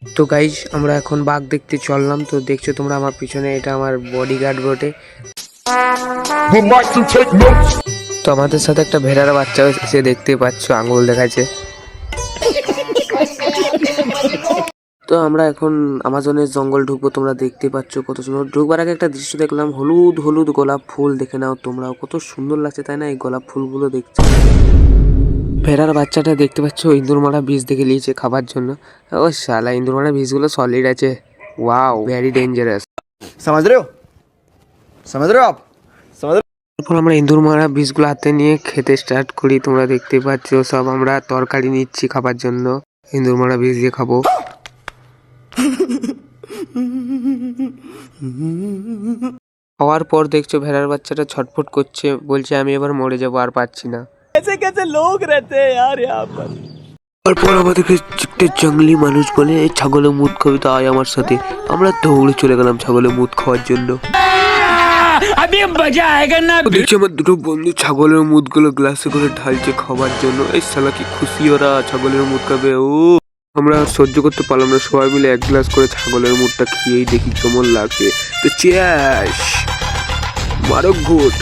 তো গাইস আমরা এখন বাঘ দেখতে চললাম। তো দেখছো তোমরা আমার পিছনে, এটা আমার বডিগার্ড বটে। তো আমাদের সাথে একটা ভেড়ার বাচ্চা সে দেখতে পাচ্ছ, আঙ্গুল দেখাচ্ছে। তো আমরা এখন আমাজনের জঙ্গল ঢুকবো, তোমরা দেখতে পাচ্ছ কত সুন্দর। ঢুকবার আগে একটা দৃশ্য দেখলাম, হলুদ হলুদ গোলাপ ফুল, দেখে নাও তোমরাও, কত সুন্দর লাগছে তাই না এই গোলাপ ফুলগুলো দেখছো। ভেড়ার বাচ্চাটা দেখতে পাচ্ছ ইঁদুরমারা বীজ দেখে নিয়েছে খাবার জন্য। ও শালা, ইঁদুরমারা বীজগুলো সলিড আছে। Wow, very dangerous. समझ रहे हो समझ रहे हो आप समझ रहे তারপর আমরা ইঁদুরমারা বীজগুলো হাতে নিয়ে খেতে স্টার্ট করি। তোমরা দেখতে পাচ্ছ সব আমরা তরকারি নিচ্ছি খাবার জন্য, ইঁদুরমারা বীজ দিয়ে খাবো। খাওয়ার পর দেখছো ভেড়ার বাচ্চাটা ছটফট করছে, বলছে আমি এবার মরে যাবো, আর পারছি না। कैसे कैसे लोग रहते हैं यार यहाँ पर। তারপর আমাদেরকে একটা জঙ্গলি মানুষ বলে এই ছাগলের মুদ খাবি, তো আয় আমার সাথে। আমরা দৌড়ে চলে গেলাম ছাগলের মুদ খাওয়ার জন্য। দেখছি আমার দুটো বন্ধু ছাগলের মুদ গুলো গ্লাসে করে ঢালছে খাবার জন্য। এই শালা কি খুশি ওরা, ছাগলের মুদ খাবে। ও আমরা সহ্য করতে পারলাম না, সবাই মিলে এক গ্লাস করে ছাগলের মুদটা খেয়েই দেখি কেমন লাগছে। তো চ্যাস মারো ঘুট।